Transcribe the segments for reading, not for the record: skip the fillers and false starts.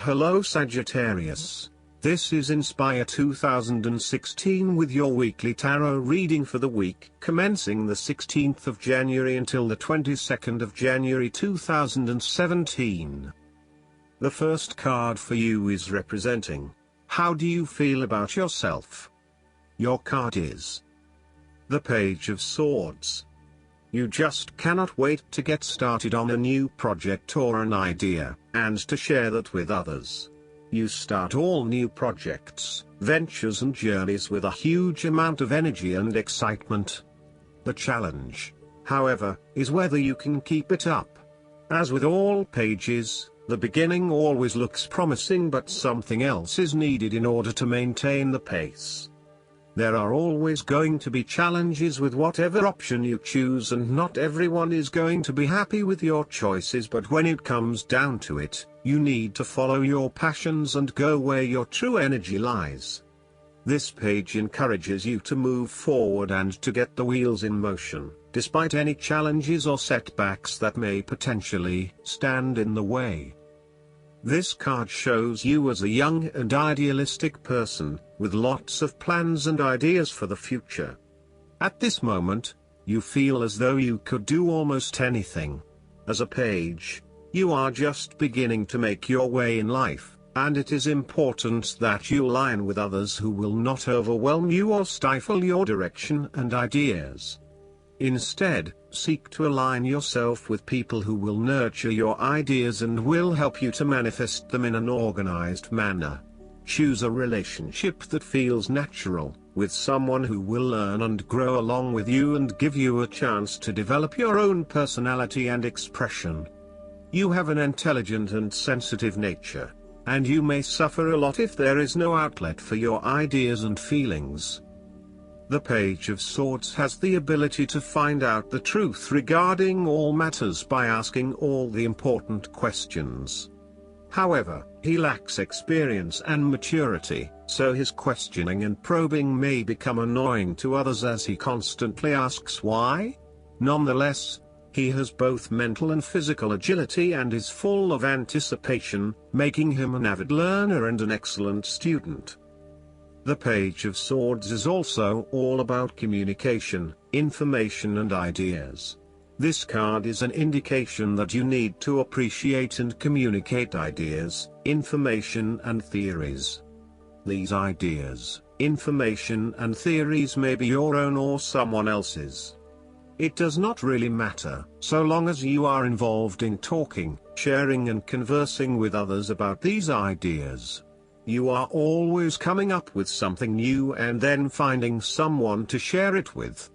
Hello Sagittarius. This is Inspire 2016 with your weekly tarot reading for the week commencing the 16th of January until the 22nd of January 2017. The first card for you is representing, how do you feel about yourself? Your card is the Page of Swords. You just cannot wait to get started on a new project or an idea, and to share that with others. You start all new projects, ventures and journeys with a huge amount of energy and excitement. The challenge, however, is whether you can keep it up. As with all pages, the beginning always looks promising, but something else is needed in order to maintain the pace. There are always going to be challenges with whatever option you choose, and not everyone is going to be happy with your choices, but when it comes down to it, you need to follow your passions and go where your true energy lies. This page encourages you to move forward and to get the wheels in motion, despite any challenges or setbacks that may potentially stand in the way. This card shows you as a young and idealistic person, with lots of plans and ideas for the future. At this moment, you feel as though you could do almost anything. As a page, you are just beginning to make your way in life, and it is important that you align with others who will not overwhelm you or stifle your direction and ideas. Instead, seek to align yourself with people who will nurture your ideas and will help you to manifest them in an organized manner. Choose a relationship that feels natural, with someone who will learn and grow along with you and give you a chance to develop your own personality and expression. You have an intelligent and sensitive nature, and you may suffer a lot if there is no outlet for your ideas and feelings. The Page of Swords has the ability to find out the truth regarding all matters by asking all the important questions. However, he lacks experience and maturity, so his questioning and probing may become annoying to others as he constantly asks why. Nonetheless, he has both mental and physical agility and is full of anticipation, making him an avid learner and an excellent student. The Page of Swords is also all about communication, information and ideas. This card is an indication that you need to appreciate and communicate ideas, information and theories. These ideas, information and theories may be your own or someone else's. It does not really matter, so long as you are involved in talking, sharing and conversing with others about these ideas. You are always coming up with something new and then finding someone to share it with.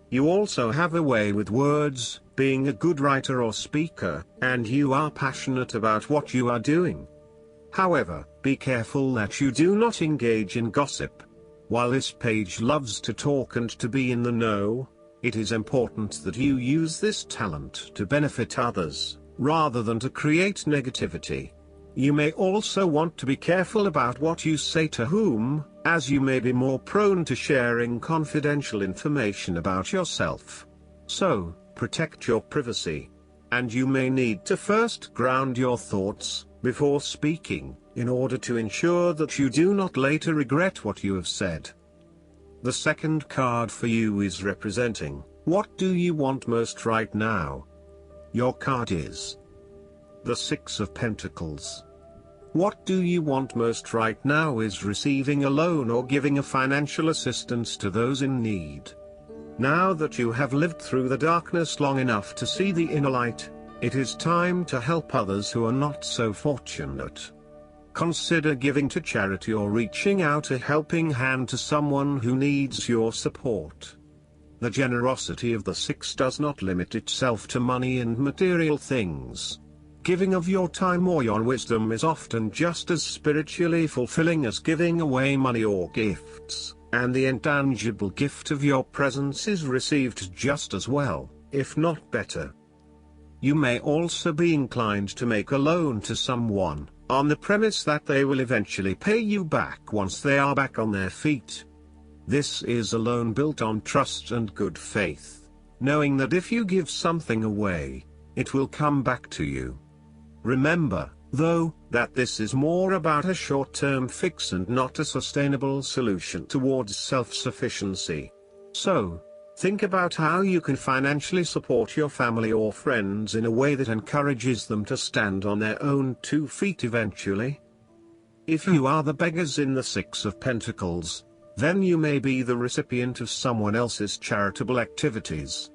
You also have a way with words, being a good writer or speaker, and you are passionate about what you are doing. However, be careful that you do not engage in gossip. While this page loves to talk and to be in the know, it is important that you use this talent to benefit others, rather than to create negativity. You may also want to be careful about what you say to whom, as you may be more prone to sharing confidential information about yourself. So, protect your privacy. And you may need to first ground your thoughts, before speaking, in order to ensure that you do not later regret what you have said. The second card for you is representing, what do you want most right now? Your card is the Six of Pentacles. What do you want most right now is receiving a loan or giving a financial assistance to those in need. Now that you have lived through the darkness long enough to see the inner light, it is time to help others who are not so fortunate. Consider giving to charity or reaching out a helping hand to someone who needs your support. The generosity of the Six does not limit itself to money and material things. Giving of your time or your wisdom is often just as spiritually fulfilling as giving away money or gifts, and the intangible gift of your presence is received just as well, if not better. You may also be inclined to make a loan to someone, on the premise that they will eventually pay you back once they are back on their feet. This is a loan built on trust and good faith, knowing that if you give something away, it will come back to you. Remember, though, that this is more about a short-term fix and not a sustainable solution towards self-sufficiency. So, think about how you can financially support your family or friends in a way that encourages them to stand on their own 2 feet eventually. If you are the beggars in the Six of Pentacles, then you may be the recipient of someone else's charitable activities.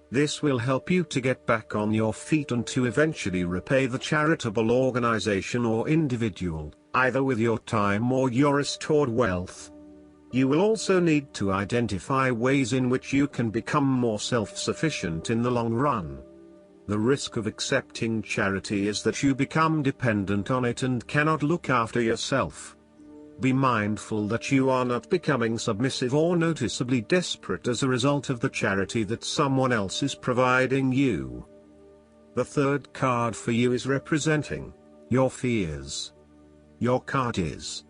This will help you to get back on your feet and to eventually repay the charitable organization or individual, either with your time or your restored wealth. You will also need to identify ways in which you can become more self-sufficient in the long run. The risk of accepting charity is that you become dependent on it and cannot look after yourself. Be mindful that you are not becoming submissive or noticeably desperate as a result of the charity that someone else is providing you. The third card for you is representing your fears. Your card is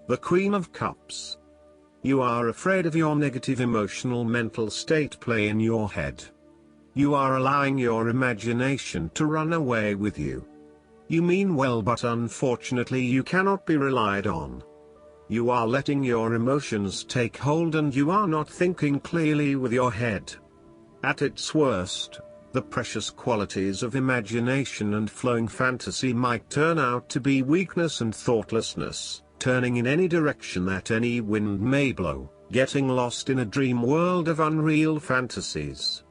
the Queen of Cups. You are afraid of your negative emotional mental state play in your head. You are allowing your imagination to run away with you. You mean well, but unfortunately you cannot be relied on. You are letting your emotions take hold and you are not thinking clearly with your head. At its worst, the precious qualities of imagination and flowing fantasy might turn out to be weakness and thoughtlessness, turning in any direction that any wind may blow, getting lost in a dream world of unreal fantasies.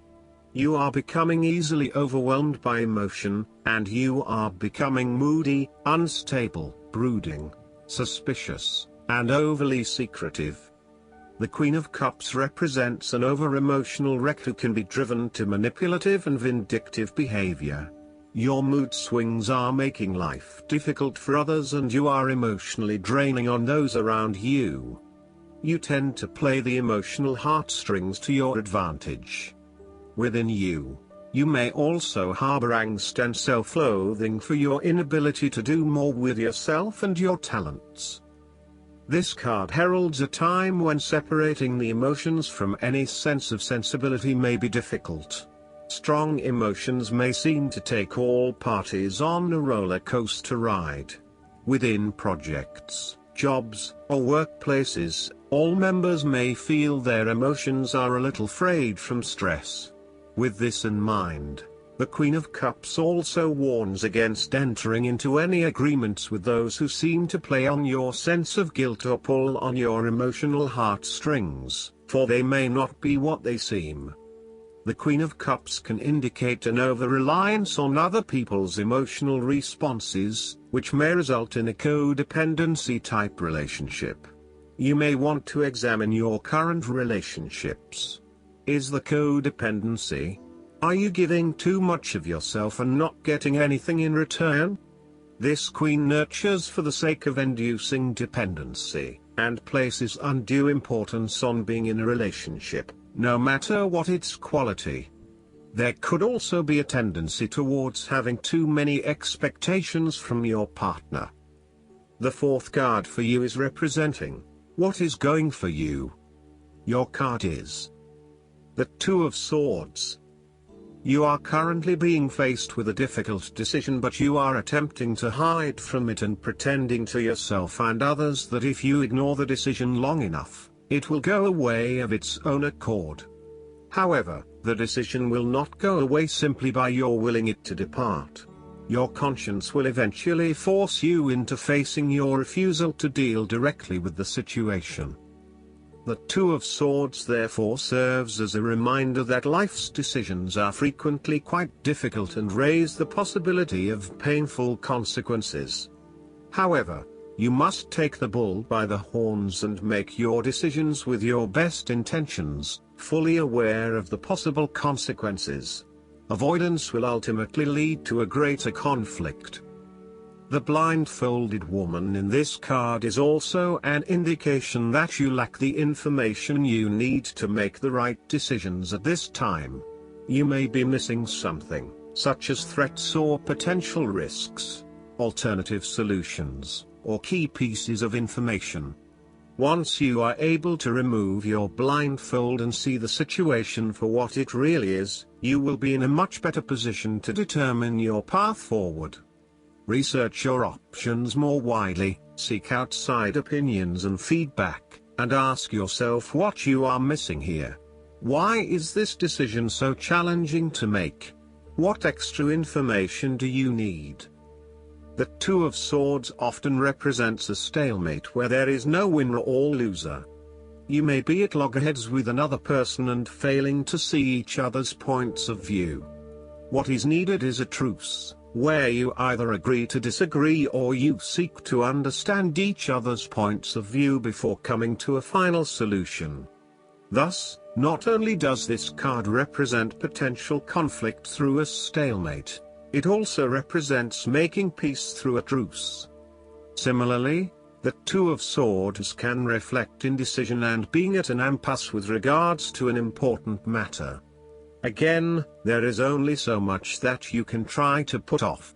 You are becoming easily overwhelmed by emotion, and you are becoming moody, unstable, brooding, suspicious, and overly secretive. The Queen of Cups represents an over-emotional wreck who can be driven to manipulative and vindictive behavior. Your mood swings are making life difficult for others and you are emotionally draining on those around you. You tend to play the emotional heartstrings to your advantage. Within you, you may also harbor angst and self-loathing for your inability to do more with yourself and your talents. This card heralds a time when separating the emotions from any sense of sensibility may be difficult. Strong emotions may seem to take all parties on a roller coaster ride. Within projects, jobs, or workplaces, all members may feel their emotions are a little frayed from stress. With this in mind, the Queen of Cups also warns against entering into any agreements with those who seem to play on your sense of guilt or pull on your emotional heartstrings, for they may not be what they seem. The Queen of Cups can indicate an over-reliance on other people's emotional responses, which may result in a codependency-type relationship. You may want to examine your current relationships. Is the codependency? Are you giving too much of yourself and not getting anything in return? This queen nurtures for the sake of inducing dependency, and places undue importance on being in a relationship, no matter what its quality. There could also be a tendency towards having too many expectations from your partner. The fourth card for you is representing what is going for you. Your card is the Two of Swords. You are currently being faced with a difficult decision, but you are attempting to hide from it and pretending to yourself and others that if you ignore the decision long enough, it will go away of its own accord. However, the decision will not go away simply by your willing it to depart. Your conscience will eventually force you into facing your refusal to deal directly with the situation. The Two of Swords therefore serves as a reminder that life's decisions are frequently quite difficult and raise the possibility of painful consequences. However, you must take the bull by the horns and make your decisions with your best intentions, fully aware of the possible consequences. Avoidance will ultimately lead to a greater conflict. The blindfolded woman in this card is also an indication that you lack the information you need to make the right decisions at this time. You may be missing something, such as threats or potential risks, alternative solutions, or key pieces of information. Once you are able to remove your blindfold and see the situation for what it really is, you will be in a much better position to determine your path forward. Research your options more widely, seek outside opinions and feedback, and ask yourself what you are missing here. Why is this decision so challenging to make? What extra information do you need? The Two of Swords often represents a stalemate where there is no winner or loser. You may be at loggerheads with another person and failing to see each other's points of view. What is needed is a truce, where you either agree to disagree or you seek to understand each other's points of view before coming to a final solution. Thus, not only does this card represent potential conflict through a stalemate, it also represents making peace through a truce. Similarly, the Two of Swords can reflect indecision and being at an impasse with regards to an important matter. Again, there is only so much that you can try to put off.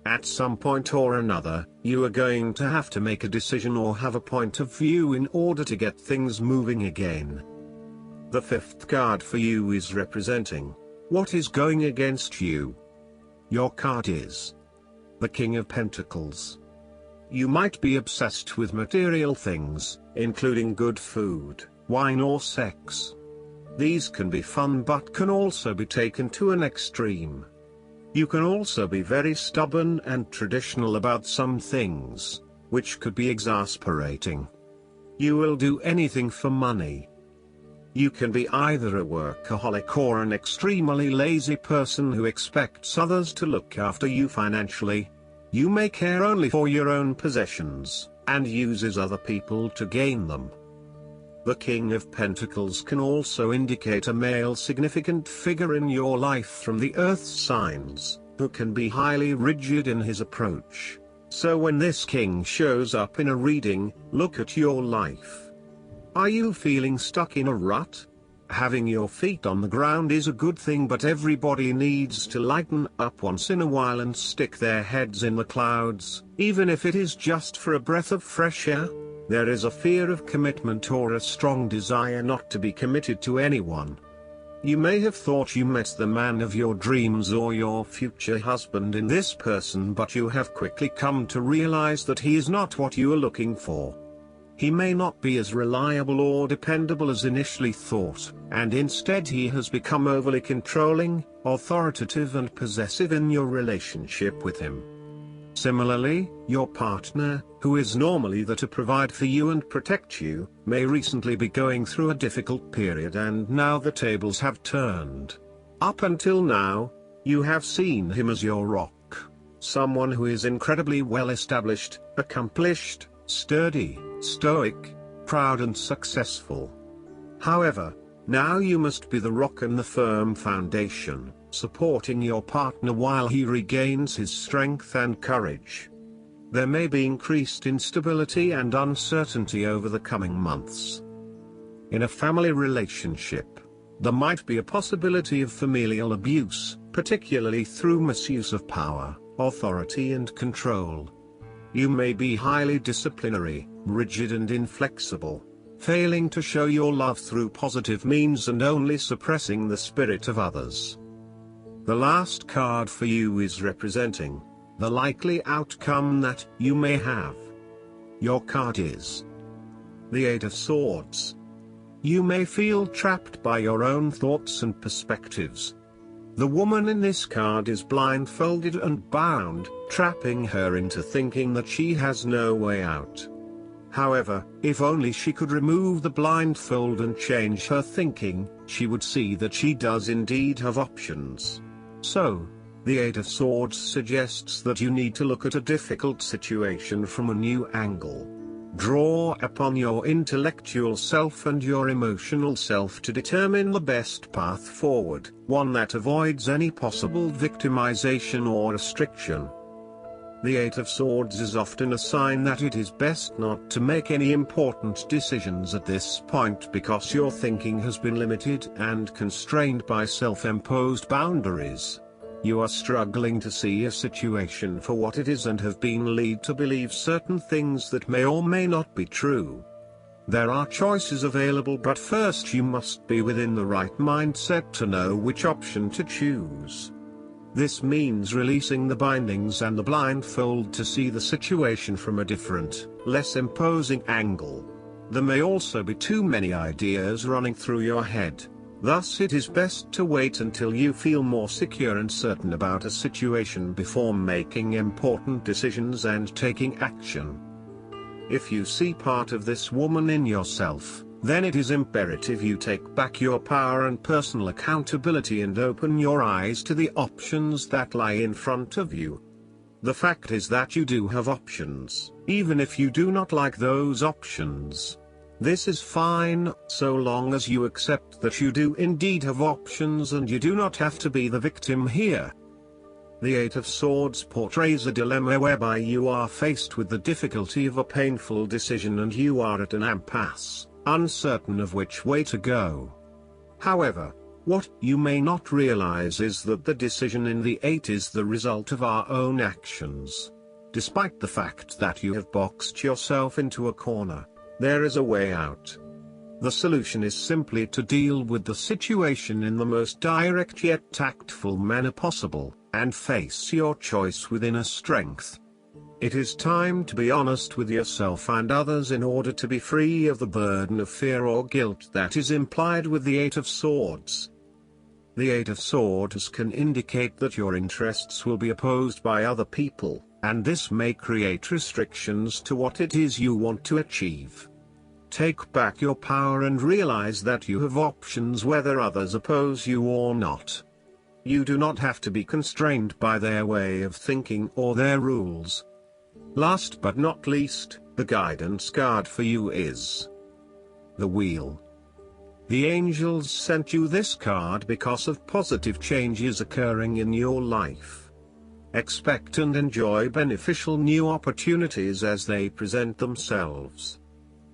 At some point or another, you are going to have to make a decision or have a point of view in order to get things moving again. The fifth card for you is representing what is going against you. Your card is the King of Pentacles. You might be obsessed with material things, including good food, wine or sex. These can be fun but can also be taken to an extreme. You can also be very stubborn and traditional about some things, which could be exasperating. You will do anything for money. You can be either a workaholic or an extremely lazy person who expects others to look after you financially. You may care only for your own possessions, and uses other people to gain them. The King of Pentacles can also indicate a male significant figure in your life from the earth signs, who can be highly rigid in his approach. So when this king shows up in a reading, look at your life. Are you feeling stuck in a rut? Having your feet on the ground is a good thing, but everybody needs to lighten up once in a while and stick their heads in the clouds, even if it is just for a breath of fresh air. There is a fear of commitment or a strong desire not to be committed to anyone. You may have thought you met the man of your dreams or your future husband in this person, but you have quickly come to realize that he is not what you are looking for. He may not be as reliable or dependable as initially thought, and instead he has become overly controlling, authoritative and possessive in your relationship with him. Similarly, your partner, who is normally there to provide for you and protect you, may recently be going through a difficult period, and now the tables have turned. Up until now, you have seen him as your rock. Someone who is incredibly well established, accomplished, sturdy, stoic, proud and successful. However, now you must be the rock and the firm foundation, supporting your partner while he regains his strength and courage. There may be increased instability and uncertainty over the coming months. In a family relationship, there might be a possibility of familial abuse, particularly through misuse of power, authority and control. You may be highly disciplinary, rigid and inflexible, failing to show your love through positive means and only suppressing the spirit of others. The last card for you is representing the likely outcome that you may have. Your card is the Eight of Swords. You may feel trapped by your own thoughts and perspectives. The woman in this card is blindfolded and bound, trapping her into thinking that she has no way out. However, if only she could remove the blindfold and change her thinking, she would see that she does indeed have options. So, the Eight of Swords suggests that you need to look at a difficult situation from a new angle. Draw upon your intellectual self and your emotional self to determine the best path forward, one that avoids any possible victimization or restriction. The Eight of Swords is often a sign that it is best not to make any important decisions at this point because your thinking has been limited and constrained by self-imposed boundaries. You are struggling to see a situation for what it is and have been led to believe certain things that may or may not be true. There are choices available, but first you must be within the right mindset to know which option to choose. This means releasing the bindings and the blindfold to see the situation from a different, less imposing angle. There may also be too many ideas running through your head. Thus it is best to wait until you feel more secure and certain about a situation before making important decisions and taking action. If you see part of this woman in yourself, then it is imperative you take back your power and personal accountability and open your eyes to the options that lie in front of you. The fact is that you do have options, even if you do not like those options. This is fine, so long as you accept that you do indeed have options and you do not have to be the victim here. The Eight of Swords portrays a dilemma whereby you are faced with the difficulty of a painful decision and you are at an impasse, uncertain of which way to go. However, what you may not realize is that the decision in the Eight is the result of our own actions. Despite the fact that you have boxed yourself into a corner, there is a way out. The solution is simply to deal with the situation in the most direct yet tactful manner possible, and face your choice with inner strength. It is time to be honest with yourself and others in order to be free of the burden of fear or guilt that is implied with the Eight of Swords. The Eight of Swords can indicate that your interests will be opposed by other people, and this may create restrictions to what it is you want to achieve. Take back your power and realize that you have options whether others oppose you or not. You do not have to be constrained by their way of thinking or their rules. Last but not least, the guidance card for you is the Wheel. The angels sent you this card because of positive changes occurring in your life. Expect and enjoy beneficial new opportunities as they present themselves.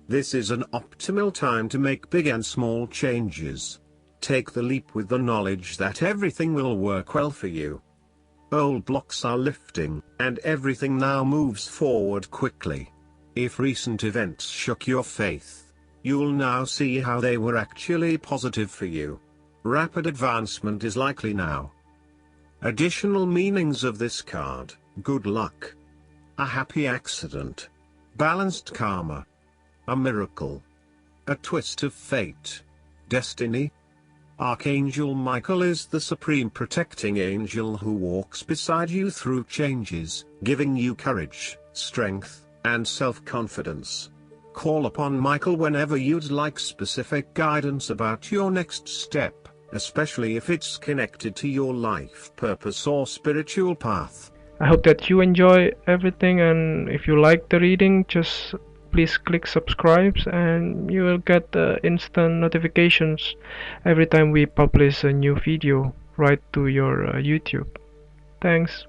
This is an optimal time to make big and small changes. Take the leap with the knowledge that everything will work well for you. Old blocks are lifting, and everything now moves forward quickly. If recent events shook your faith, you'll now see how they were actually positive for you. Rapid advancement is likely now. Additional meanings of this card: good luck, a happy accident, balanced karma, a miracle, a twist of fate, destiny. Archangel Michael is the supreme protecting angel who walks beside you through changes, giving you courage, strength, and self-confidence. Call upon Michael whenever you'd like specific guidance about your next step, especially if it's connected to your life purpose or spiritual path. I hope that you enjoy everything, and if you like the reading, just please click subscribe and you will get instant notifications every time we publish a new video right to your YouTube. Thanks.